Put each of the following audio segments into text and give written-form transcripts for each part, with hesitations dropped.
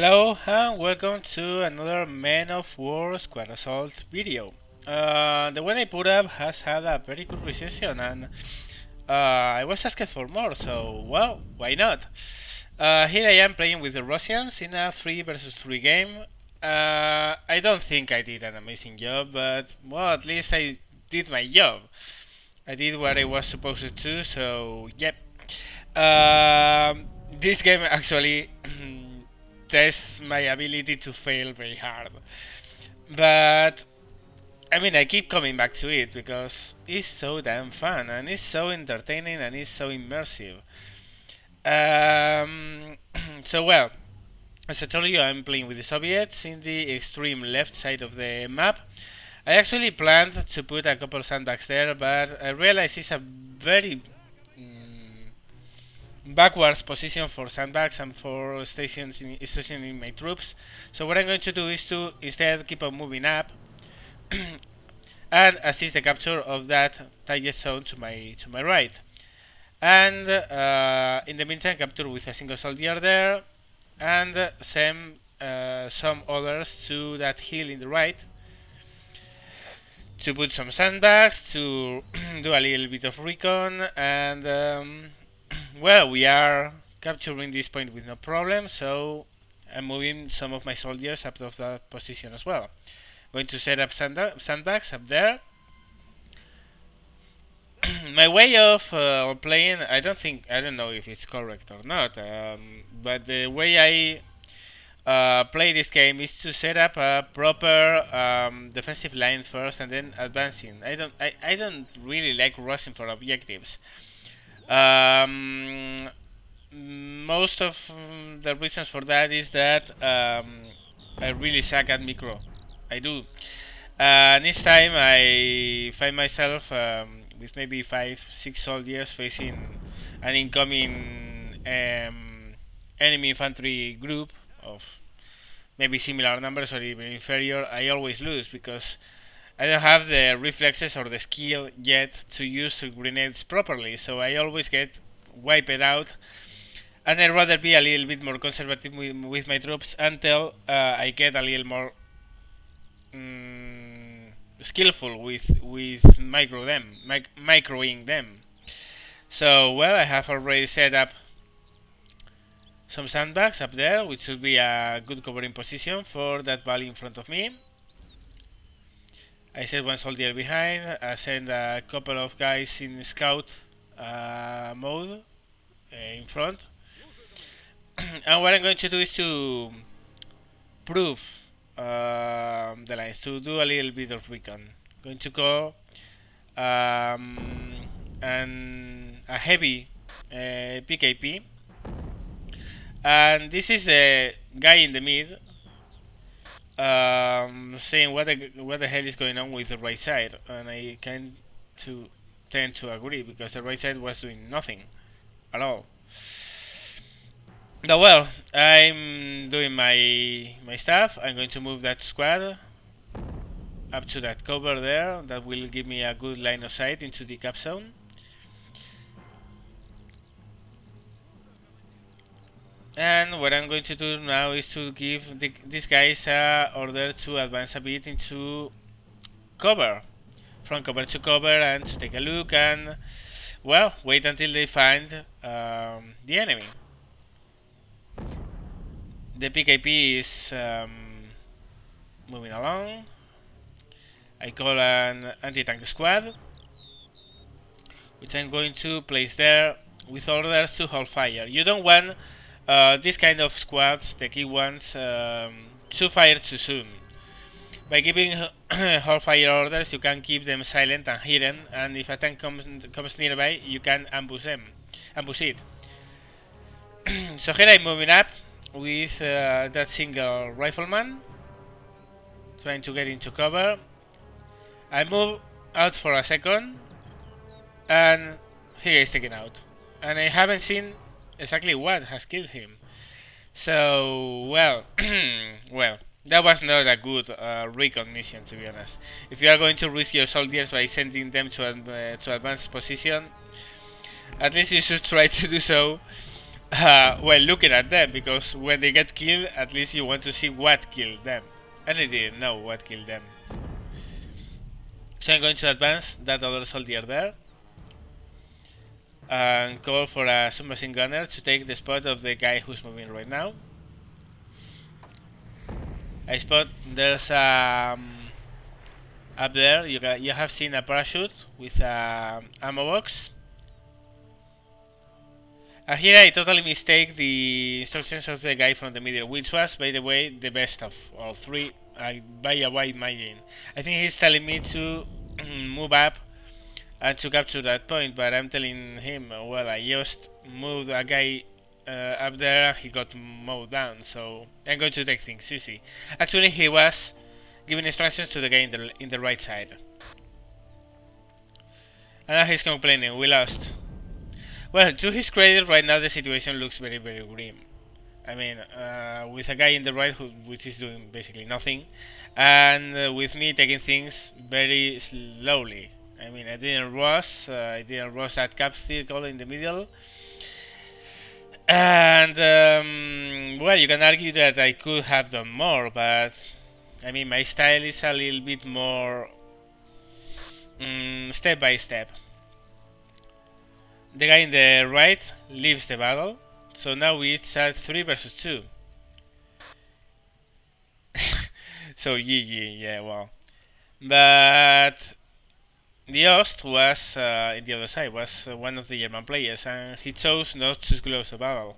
Hello and welcome to another Men of War Squad Assault video. The one I put up has had a very good reception and I was asking for more, so well, why not? Here I am playing with the Russians in a 3 versus 3 game. I don't think I did an amazing job, but well, at least I did my job. I did what I was supposed to, so yep. This game actually tests my ability to fail very hard. But I mean, I keep coming back to it because it's so damn fun and it's so entertaining and it's so immersive. Um, so well, as I told you, I'm playing with the Soviets in the extreme left side of the map. I actually planned to put a couple sandbags there, but I realized it's a very backwards position for sandbags and for stationing my troops. So what I'm going to do is to instead keep on moving up and assist the capture of that target zone to my right. And in the meantime, capture with a single soldier there and send some others to that hill in the right to put some sandbags, to do a little bit of recon, and well, we are capturing this point with no problem, so I'm moving some of my soldiers up of that position as well. Going to set up sandbags up there. My way of playing, I don't know if it's correct or not, but the way I play this game is to set up a proper defensive line first and then advancing. I don't really like rushing for objectives. Most of the reasons for that is that I really suck at micro. I do. And each time I find myself with maybe 5-6 soldiers facing an incoming enemy infantry group of maybe similar numbers or even inferior, I always lose because I don't have the reflexes or the skill yet to use grenades properly, so I always get wiped out. And I'd rather be a little bit more conservative with my troops until I get a little more skillful with microing them. So well, I have already set up some sandbags up there, which should be a good covering position for that valley in front of me. I set one soldier behind. I send a couple of guys in scout mode in front. And what I'm going to do is to prove the lines, to do a little bit of recon. Going to go and a heavy PKP. And this is the guy in the mid saying what the hell is going on with the right side, and I tend to agree because the right side was doing nothing at all. But well, I'm doing my stuff. I'm going to move that squad up to that cover there. That will give me a good line of sight into the cap zone. And what I'm going to do now is to give these guys order to advance a bit into cover, from cover to cover, and to take a look and, well, wait until they find the enemy. The PKP is moving along. I call an anti-tank squad, which I'm going to place there with orders to hold fire. You don't want these kind of squads, the key ones, to fire too soon. By giving hold fire orders, you can keep them silent and hidden, and if a tank comes nearby, you can ambush it. So here I'm moving up with that single rifleman, trying to get into cover. I move out for a second, and he is taken out, and I haven't seen exactly what has killed him. So well, well, that was not a good recon mission, to be honest. If you are going to risk your soldiers by sending them to advanced position, at least you should try to do so Well, looking at them, because when they get killed, at least you want to see what killed them. And I didn't know what killed them. So I'm going to advance that other soldier there and call for a submachine gunner to take the spot of the guy who's moving right now. I spot there's up there you have seen a parachute with a ammo box. And here I totally mistake the instructions of the guy from the middle, which was, by the way, the best of all three by a wide margin. I think he's telling me to move up and to capture that point, but I'm telling him, well, I just moved a guy up there, he got mowed down, so I'm going to take things easy. Actually, he was giving instructions to the guy in the right side. And now he's complaining, we lost. Well, to his credit, right now the situation looks very, very grim. I mean, with a guy in the right which is doing basically nothing, and with me taking things very slowly. I mean, I didn't rush that cap circle in the middle. And, well, you can argue that I could have done more, but, I mean, my style is a little bit more step by step. The guy in the right leaves the battle, so now it's at 3 versus 2. So GG, yeah, well. But the host was in the other side, was one of the German players, and he chose not to close the battle.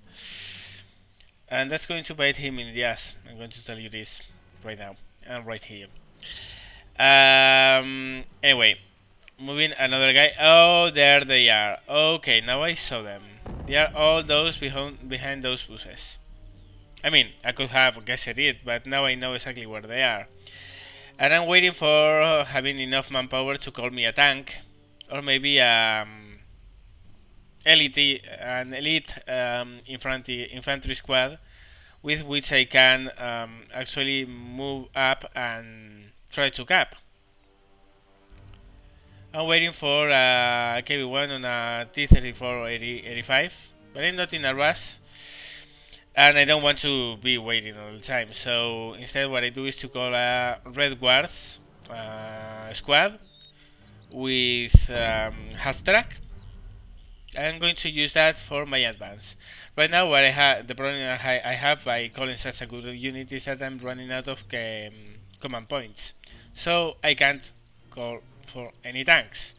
And that's going to bite him in the ass. I'm going to tell you this right now, and right here. Anyway, moving another guy. Oh, there they are. Okay, now I saw them. They are all those behind those bushes. I mean, I could have guessed it, but now I know exactly where they are. And I'm waiting for having enough manpower to call me a tank, or maybe an elite infantry squad, with which I can actually move up and try to cap. I'm waiting for a KV-1 on a T-34 85, but I'm not in a rush, and I don't want to be waiting all the time. So instead, what I do is to call a Red Guards squad with half track. I'm going to use that for my advance. Right now, what the problem I have by calling such a good unit is that I'm running out of command points, so I can't call for any tanks,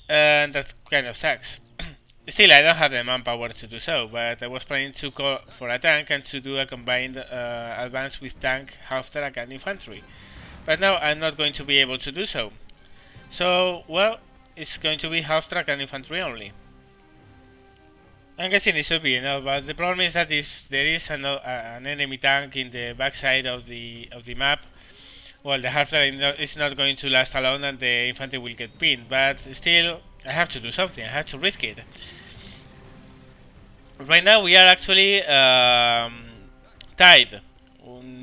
and that kind of sucks. Still, I don't have the manpower to do so, but I was planning to call for a tank and to do a combined advance with tank, half track and infantry. But now I'm not going to be able to do so. So, well, it's going to be half track and infantry only. I'm guessing it should be enough, but the problem is that if there is an enemy tank in the backside of the map, well, the half track is not going to last alone and the infantry will get pinned, but still, I have to do something, I have to risk it. Right now we are actually tied.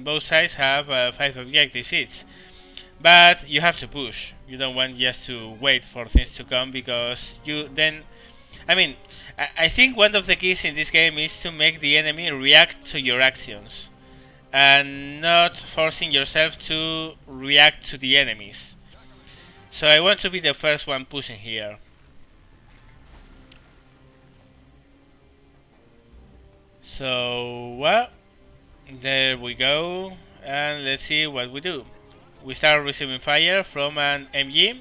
Both sides have 5 objectives each. But you have to push. You don't want just to wait for things to come, because you then... I mean, I think one of the keys in this game is to make the enemy react to your actions, and not forcing yourself to react to the enemies. So I want to be the first one pushing here. So, well, there we go, and let's see what we do. We start receiving fire from an MG,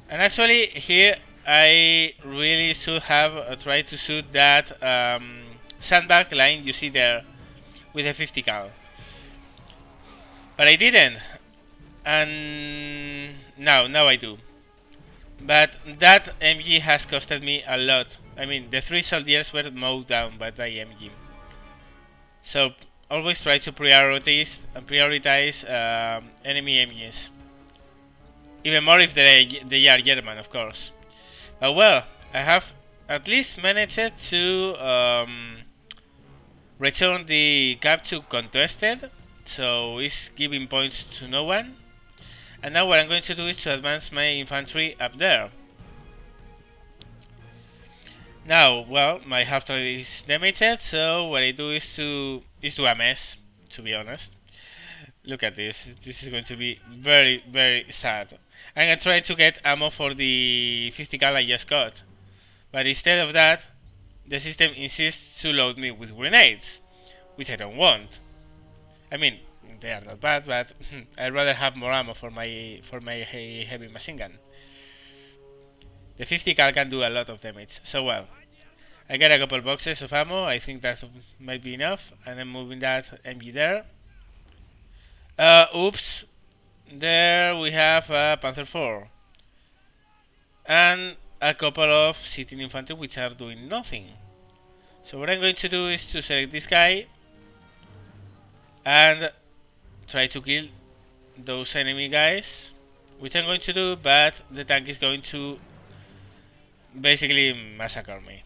and actually here I really should have tried to shoot that sandbag line you see there with a 50 cal, but I didn't, and now I do. But that MG has costed me a lot. I mean, the 3 soldiers were mowed down by the MG. So always try to prioritize enemy MGs. Even more if they are German, of course. But well, I have at least managed to return the cap to contested, so it's giving points to no one. And now what I'm going to do is to advance my infantry up there. Now, well, my half turret is damaged, so what I do is do a mess, to be honest. Look at this. This is going to be very, very sad. I'm gonna try to get ammo for the 50 cal I just got. But instead of that, the system insists to load me with grenades, which I don't want. I mean, they are not bad, but I'd rather have more ammo for my heavy machine gun. The 50 cal can do a lot of damage, so well. I got a couple boxes of ammo, I think that might be enough, and I'm moving that MG there. Oops, there we have a Panzer IV. And a couple of sitting infantry which are doing nothing. So what I'm going to do is to select this guy and try to kill those enemy guys, which I'm going to do, but the tank is going to basically massacre me.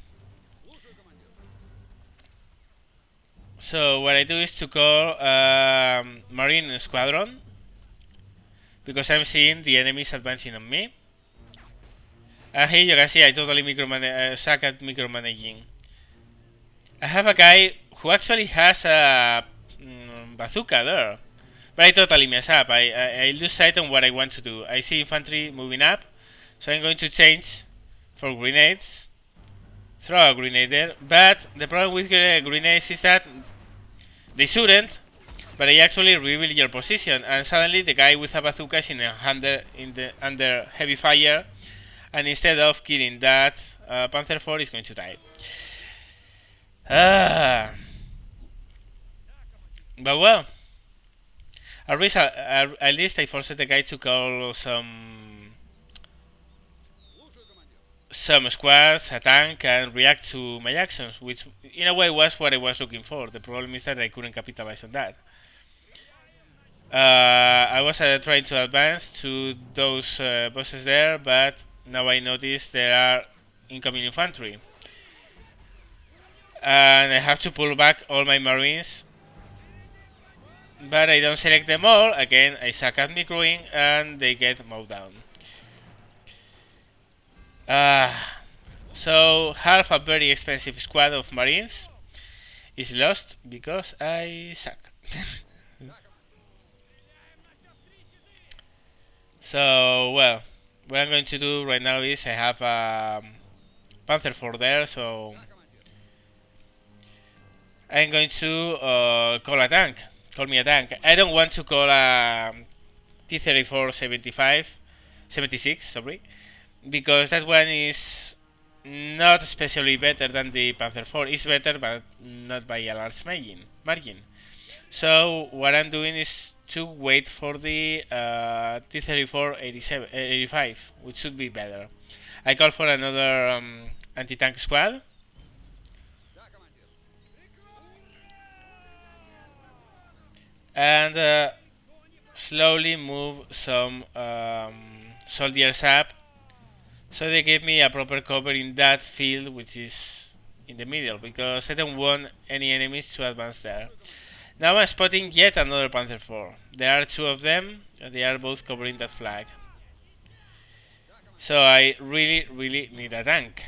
So what I do is to call Marine Squadron, because I'm seeing the enemies advancing on me. And here you can see I totally suck at micromanaging. I have a guy who actually has a bazooka there, but I totally mess up. I lose sight on what I want to do. I see infantry moving up, so I'm going to change for grenades. Throw a grenade there, but the problem with grenades is that they shouldn't, but they actually reveal your position, and suddenly the guy with a bazooka is under heavy fire, and instead of killing that Panzer IV is going to die. But well, at least I forced the guy to call some squads, a tank, and react to my actions, which in a way was what I was looking for. The problem is that I couldn't capitalize on that. I was trying to advance to those bosses there, but now I notice there are incoming infantry. And I have to pull back all my marines, but I don't select them all. Again, I suck at microing and they get mowed down. So half a very expensive squad of marines is lost because I suck. So well, what I'm going to do right now is I have a Panzer IV there, so I'm going to call a tank. Call me a tank. I don't want to call a T-34 76, sorry, because that one is not especially better than the Panzer IV. It's better, but not by a large margin. So what I'm doing is to wait for the T-34 85, which should be better. I call for another anti-tank squad. And slowly move some soldiers up, so they give me a proper cover in that field, which is in the middle, because I don't want any enemies to advance there. Now I'm spotting yet another Panzer IV. There are two of them, and they are both covering that flag. So I really need a tank.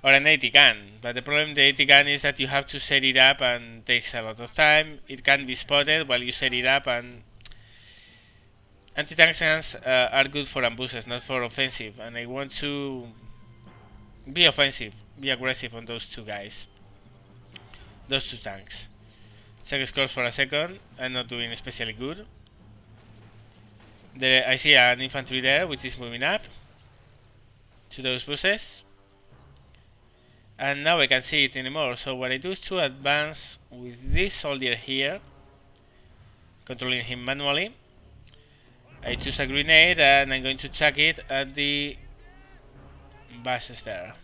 Or an 80 gun, but the problem with the 80 gun is that you have to set it up and takes a lot of time. It can be spotted while you set it up, and anti-tank guns are good for ambushes, not for offensive, and I want to be offensive, be aggressive on those two guys, those two tanks. Check scores for a second. I'm not doing especially good. I see an infantry there which is moving up to those buses. And now I can't see it anymore, so what I do is to advance with this soldier here, controlling him manually. I choose a grenade and I'm going to chuck it at the buses there,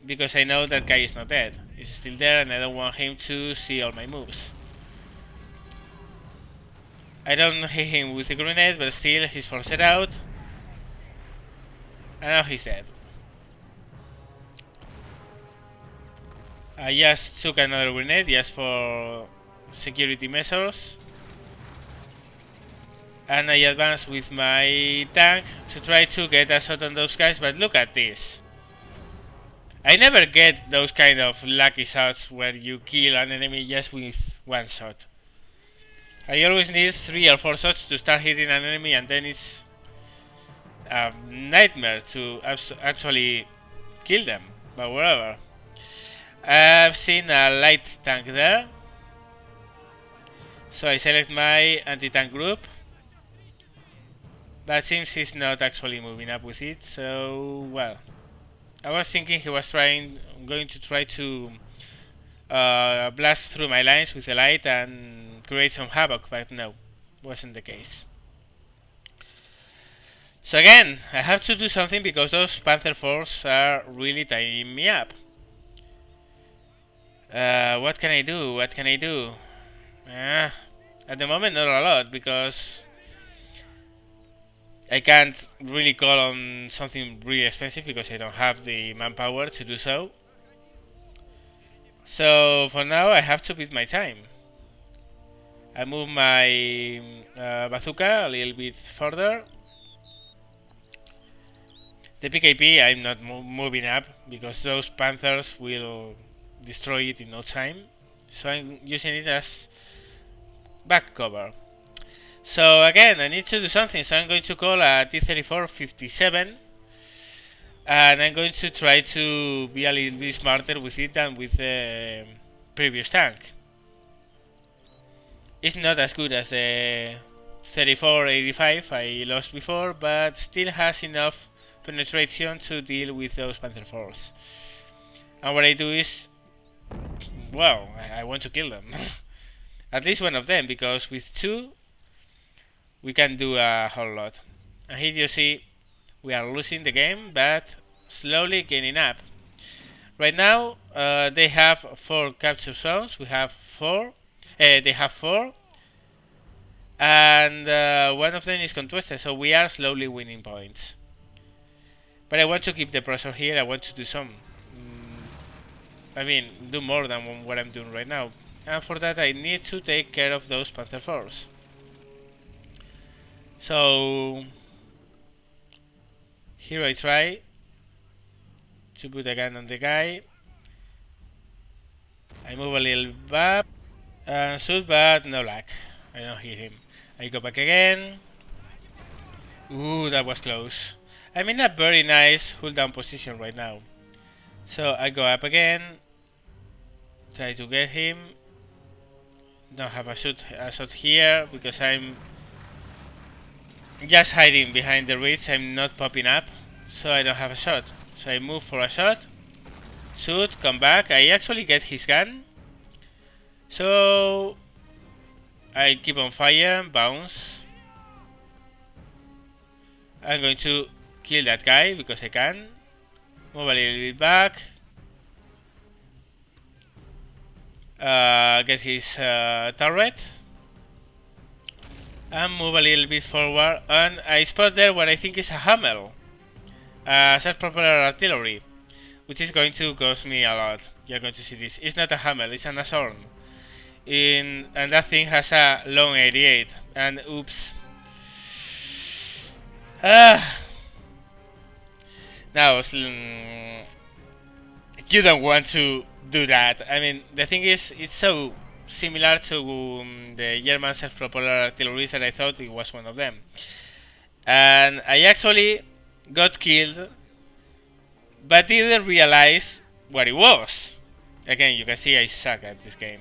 because I know that guy is not dead. He's still there and I don't want him to see all my moves. I don't hit him with the grenade, but still he's forced out. And now he's dead. I just took another grenade just for security measures. And I advance with my tank to try to get a shot on those guys, but look at this. I never get those kind of lucky shots where you kill an enemy just with one shot. I always need 3 or 4 shots to start hitting an enemy, and then it's a nightmare to actually kill them. But whatever. I've seen a light tank there, so I select my anti-tank group. But seems he's not actually moving up with it, so well. I was thinking he was going to try to blast through my lines with the light and create some havoc, but no, wasn't the case. So again, I have to do something because those Panther 4s are really tying me up. What can I do? What can I do? At the moment, not a lot, because I can't really call on something really expensive because I don't have the manpower to do so. So for now, I have to beat my time. I move my bazooka a little bit further. The PKP I'm not moving up because those Panthers will destroy it in no time. So I'm using it as back cover. So again, I need to do something, so I'm going to call a T-34-57 and I'm going to try to be a little bit smarter with it than with the previous tank. It's not as good as the 3485 I lost before, but still has enough penetration to deal with those Panther 4s. And what I do is, well, I want to kill them. At least one of them, because with 2 we can do a whole lot. And here you see we are losing the game, but slowly gaining up. Right now they have 4 capture zones. We have 4. They have 4, and one of them is contested, so we are slowly winning points. But I want to keep the pressure here. I want to do some, do more than what I'm doing right now. And for that I need to take care of those Panther 4s. So here I try to put a gun on the guy. I move a little back and shoot, but no luck. I don't hit him. I go back again. Ooh, that was close. I'm in a very nice hold down position right now. So I go up again, try to get him. Don't have a shot here because I'm just hiding behind the ridge. I'm not popping up, so I don't have a shot. So I move for a shot, shoot, come back. I actually get his gun, so I keep on fire, bounce. I'm going to kill that guy because I can. Move a little bit back. Get his turret. And move a little bit forward. And I spot there what I think is a Hammer. Self-propelled artillery. Which is going to cost me a lot. You're going to see this. It's not a Hammer, it's an Assorn. And that thing has a long 88. And oops. Now, you don't want to do that. I mean, the thing is, it's so similar to the German self-propelled artillery that I thought it was one of them. And I actually got killed, but didn't realize what it was. Again, you can see I suck at this game.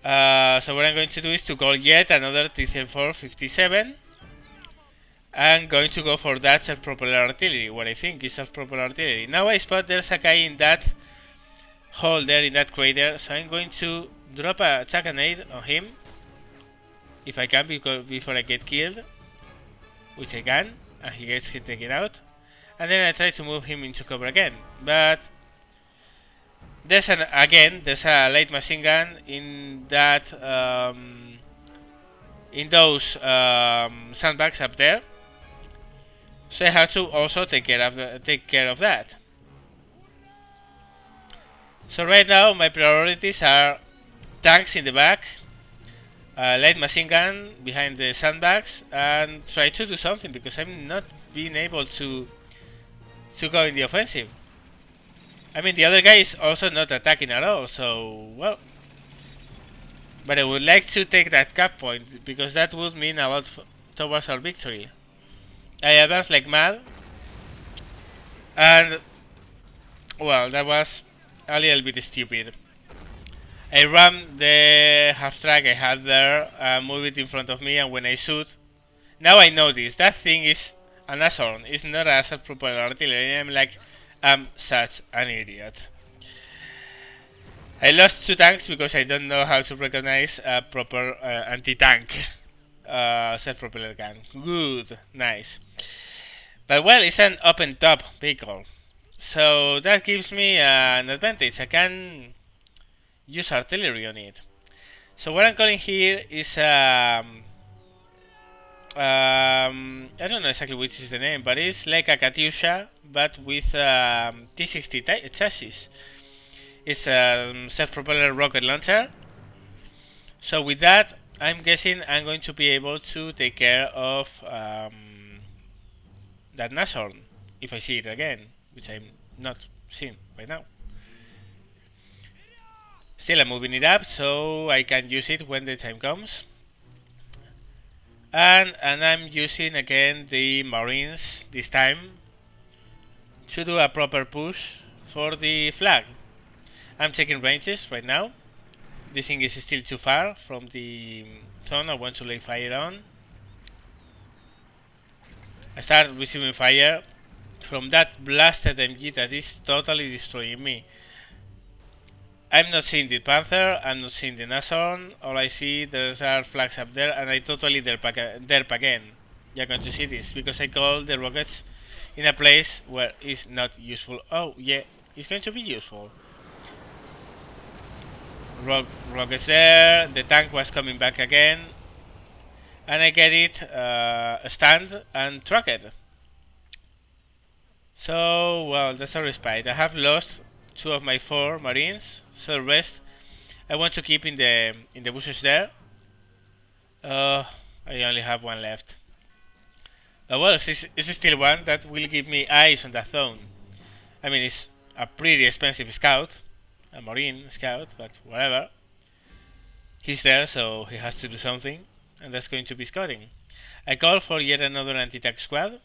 So what I'm going to do is to call yet another T-34-57. I'm going to go for that self-propelled artillery, what I think is self-propelled artillery. Now I spot there's a guy in that hole there, in that crater, so I'm going to drop a grenade on him, if I can, before I get killed, which I can, and he gets taken out. And then I try to move him into cover again, but there's a light machine gun in that in those sandbags up there. So I have to also take care of that. So right now my priorities are tanks in the back, light machine gun behind the sandbags, and try to do something because I'm not being able to to go in the offensive. I mean, the other guy is also not attacking at all, so, well. But I would like to take that cap point, because that would mean a lot towards our victory. I advanced like mad, and, well, that was a little bit stupid. I rammed the half track I had there, move it in front of me, and when I shoot, now I know this. That thing is an assault. It's not a self-propelled artillery. I'm like, I'm such an idiot. I lost 2 tanks because I don't know how to recognize a proper anti-tank self-propelled gun. Good, nice. But well, it's an open-top vehicle, so that gives me an advantage. I can use artillery on it. So what I'm calling here is I don't know exactly which is the name, but it's like a Katyusha, but with T-60 chassis. It's a self-propelled rocket launcher. So with that, I'm guessing I'm going to be able to take care of that Nashorn if I see it again, which I'm not seeing right now. Still, I'm moving it up so I can use it when the time comes. And I'm using again the Marines this time to do a proper push for the flag. I'm checking ranges right now. This thing is still too far from the zone I want to lay fire on. I start receiving fire from that blasted MG that is totally destroying me. I'm not seeing the Panther, I'm not seeing the Nashorn. All I see, there's are flags up there, and I totally derp again. You're going to see this, because I call the rockets in a place where it's not useful. Oh, yeah, it's going to be useful. Rockets there, the tank was coming back again, and I get it stunned and tracked. So, well, that's a respite. I have lost 2 of my 4 Marines, so the rest I want to keep in the bushes there. I only have 1 left. Well, it's still one that will give me eyes on that zone. I mean, it's a pretty expensive scout, a Marine scout, but whatever. He's there, so he has to do something, and that's going to be scouting. I call for yet another anti-tank squad,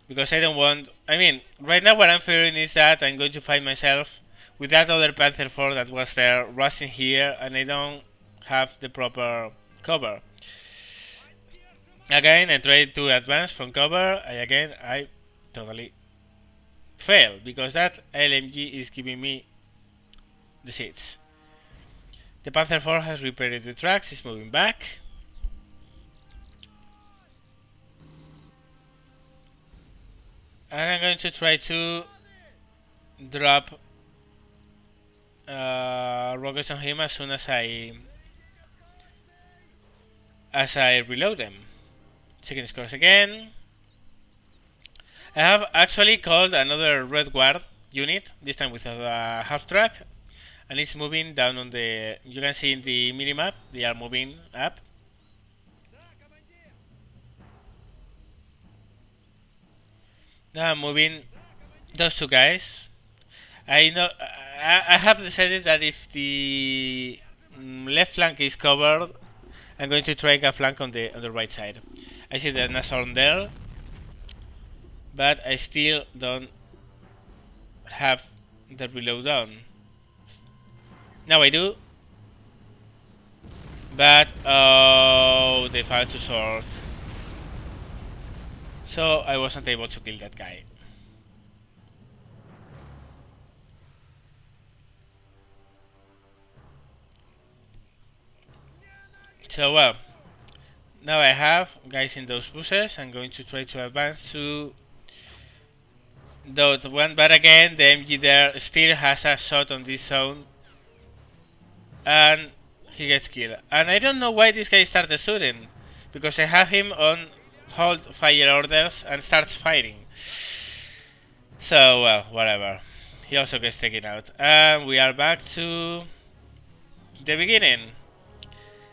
because I don't want... I mean, right now what I'm fearing is that I'm going to find myself with that other Panther 4 that was there, rushing here, and I don't have the proper cover. Again, I tried to advance from cover, and I totally fail, because that LMG is giving me the seats. The Panther 4 has repaired the tracks, it's moving back. And I'm going to try to drop rockets on him as soon as I reload them. Checking scores again. I have actually called another Red Guard unit, this time with a half track, and it's moving down on the... You can see in the minimap, they are moving up. Now I'm moving those 2 guys. I know I have decided that if the left flank is covered, I'm going to try a flank on the right side. I see the Nashorn there, but I still don't have the reload on. Now I do, but oh, they failed to sort. So I wasn't able to kill that guy. So well, now I have guys in those bushes. I'm going to try to advance to that one, but again the MG there still has a shot on this zone, and he gets killed. And I don't know why this guy started shooting, because I have him on hold fire orders and starts firing. So well, whatever. He also gets taken out, and we are back to the beginning.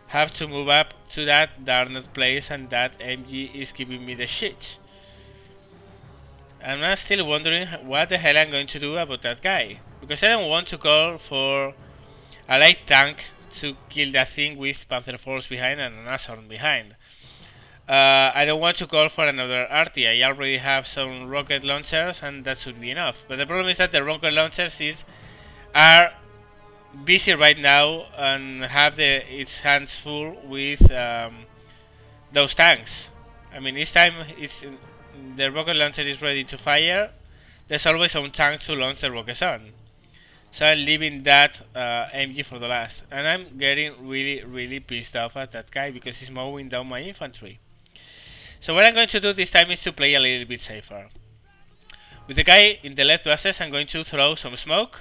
have to move up to that darned place, and that MG is giving me the shit. I'm still wondering what the hell I'm going to do about that guy, because I don't want to call for a light tank to kill that thing with Panzer Force behind and an assault behind. I don't want to call for another arty. I already have some rocket launchers and that should be enough. But the problem is that the rocket launchers are busy right now and have its hands full with those tanks. I mean, each time the rocket launcher is ready to fire, there's always some tank to launch the rockets on. So I'm leaving that MG for the last. And I'm getting really, really pissed off at that guy because he's mowing down my infantry. So what I'm going to do this time is to play a little bit safer. With the guy in the left buses, I'm going to throw some smoke.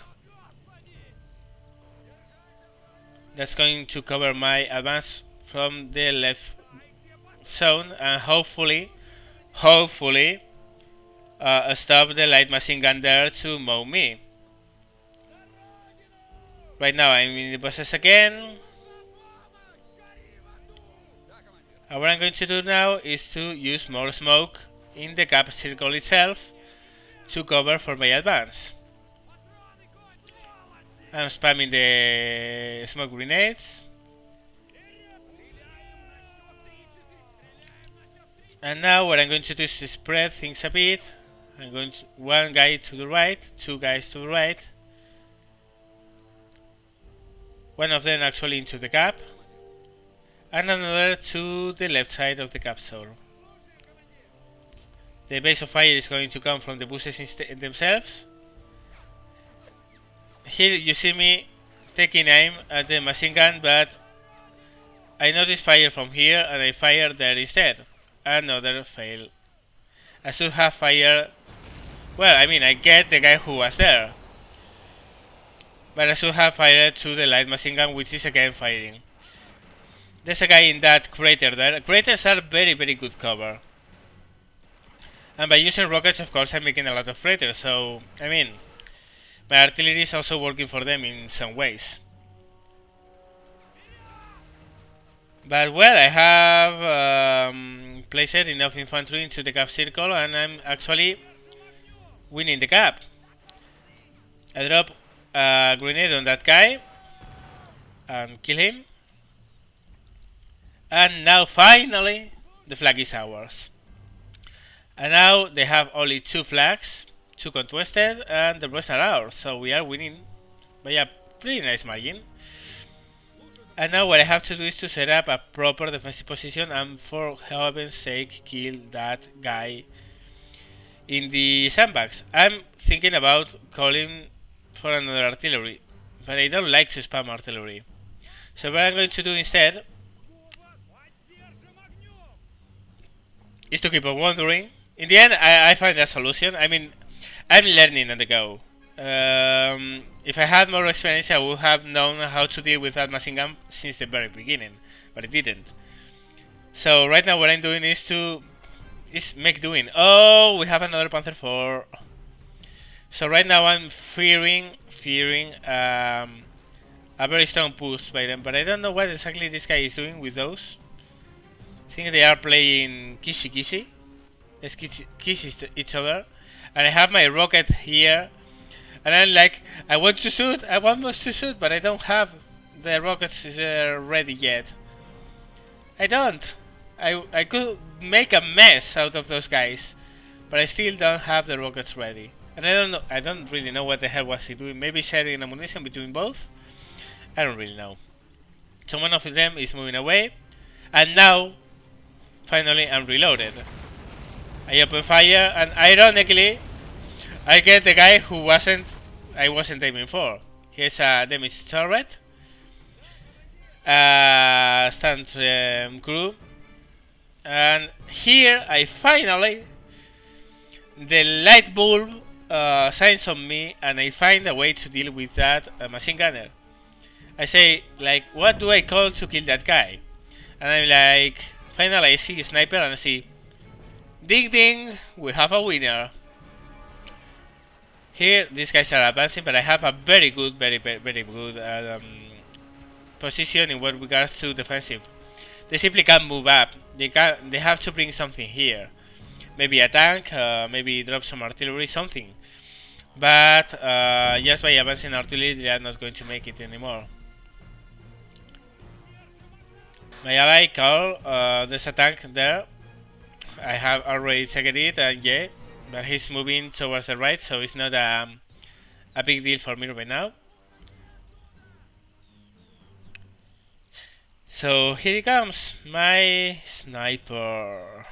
That's going to cover my advance from the left zone and hopefully stop the light machine gun there to mow me. Right now I'm in the buses again. And what I'm going to do now is to use more smoke in the cap circle itself to cover for my advance. I'm spamming the smoke grenades. And now what I'm going to do is to spread things a bit. I'm going to one guy to the right, two guys to the right. One of them actually into the cap. And another to the left side of the capsule. The base of fire is going to come from the buses themselves. Here you see me taking aim at the machine gun, but I noticed fire from here and I fired there instead. Another fail. I should have fired... Well, I mean, I get the guy who was there. But I should have fired to the light machine gun, which is again firing. There's a guy in that crater there. Craters are very, very good cover. And by using rockets, of course, I'm making a lot of craters. So, I mean, my artillery is also working for them in some ways. But, well, I have placed enough infantry into the cap circle and I'm actually winning the cap. I drop a grenade on that guy and kill him. And now finally the flag is ours. And now they have only 2 flags, 2 contested, and the rest are ours. So we are winning by a pretty nice margin. And now what I have to do is to set up a proper defensive position and for heaven's sake kill that guy in the sandbags. I'm thinking about calling for another artillery, but I don't like to spam artillery. So what I'm going to do instead is to keep on wandering. In the end, I find a solution. I mean, I'm learning on the go. If I had more experience, I would have known how to deal with that machine gun since the very beginning, but I didn't. So right now, what I'm doing is make doing. Oh, we have another Panzer IV. So right now, I'm fearing a very strong push by them, but I don't know what exactly this guy is doing with those. I think they are playing kishi. Let's kiss each other. And I have my rocket here. And I'm like, I want to shoot, but I don't have the rockets ready yet. I don't. I could make a mess out of those guys, but I still don't have the rockets ready. And I don't really know what the hell was he doing. Maybe sharing ammunition between both? I don't really know. So one of them is moving away. And now, finally, I'm reloaded. I open fire, and ironically, I get the guy who I wasn't aiming for. Here's a damaged turret. Stunt crew. And here, I finally, the light bulb shines on me, and I find a way to deal with that machine gunner. I say, like, what do I call to kill that guy? And I'm like, finally I see a sniper, and I see, ding ding, we have a winner. Here, these guys are advancing, but I have a very good position in what regards to defensive. They simply can't move up. They have to bring something here. Maybe a tank, maybe drop some artillery, something. But just by advancing artillery, they are not going to make it anymore. My ally Carl, there's a tank there. I have already checked it, and yeah, but he's moving towards the right, so it's not a big deal for me right now. So here he comes, my sniper.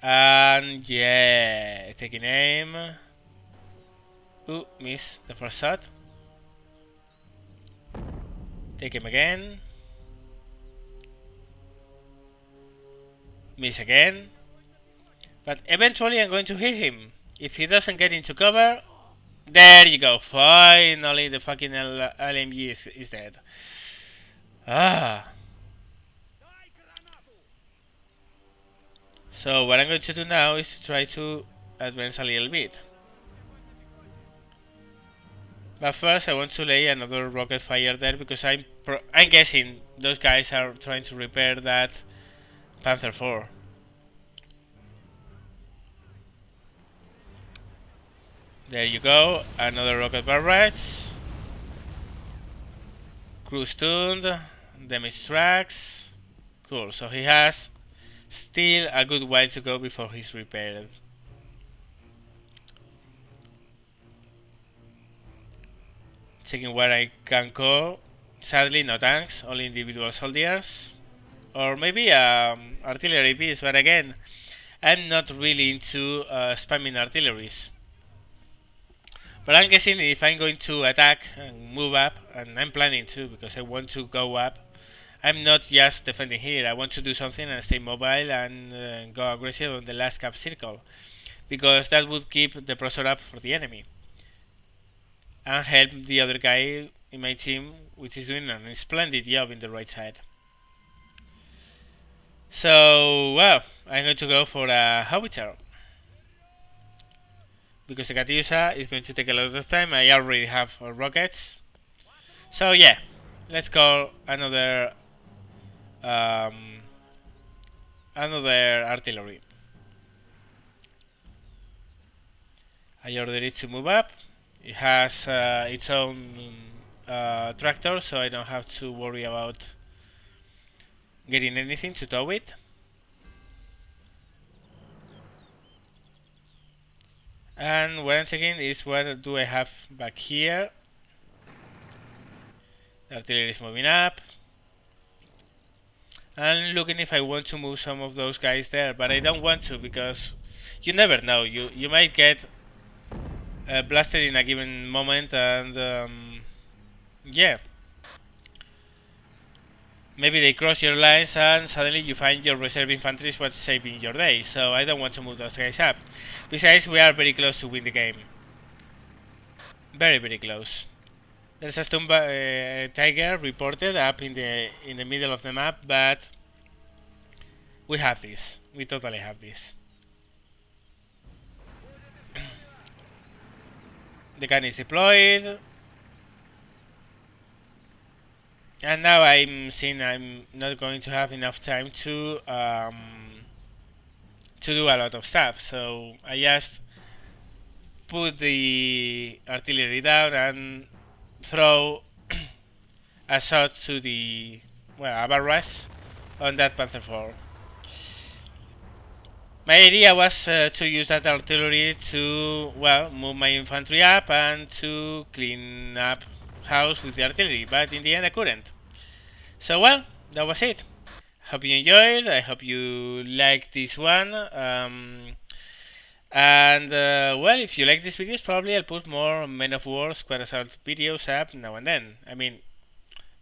And yeah, taking aim. Ooh, miss the first shot. Take him again. Miss again. But eventually I'm going to hit him. If he doesn't get into cover, there you go. Finally, the fucking LMG is dead. Ah. So what I'm going to do now is to try to advance a little bit. But first I want to lay another rocket fire there because I'm guessing those guys are trying to repair that Panther 4. There you go, another rocket barrage. Crew stunned, damage tracks. Cool, so he has still a good while to go before he's repaired. Checking where I can go. Sadly, no tanks, only individual soldiers. Or maybe artillery piece, but again, I'm not really into spamming artilleries. But I'm guessing if I'm going to attack and move up, and I'm planning to because I want to go up, I'm not just defending here. I want to do something and stay mobile and go aggressive on the last cap circle, because that would keep the pressure up for the enemy and help the other guy in my team, which is doing a splendid job in the right side. So, well, I'm going to go for a howitzer, because the Katyusha is going to take a lot of time. I already have rockets. So yeah, let's call another artillery. I ordered it to move up. It has its own tractor, so I don't have to worry about getting anything to tow it. And what I'm thinking is, what do I have back here? The artillery is moving up. And looking if I want to move some of those guys there, but I don't want to because you never know. You might get blasted in a given moment, and yeah, maybe they cross your lines and suddenly you find your reserve infantry is what's saving your day. So I don't want to move those guys up. Besides, we are very close to win the game. Very, very close. There's a stone tiger reported up in the middle of the map, but we have this. We totally have this. The gun is deployed, and now I'm seeing I'm not going to have enough time to do a lot of stuff. So I just put the artillery down and throw a shot to the, well, a barrage on that Panther 4. My idea was to use that artillery to, well, move my infantry up and to clean up house with the artillery, but in the end I couldn't. So, well, that was it. Hope you enjoyed. I hope you liked this one. Well, if you like these videos, probably I'll put more Men of War Square Assault videos up now and then. I mean,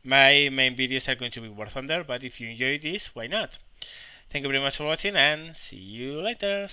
my main videos are going to be War Thunder, but if you enjoy this, why not? Thank you very much for watching, and see you later.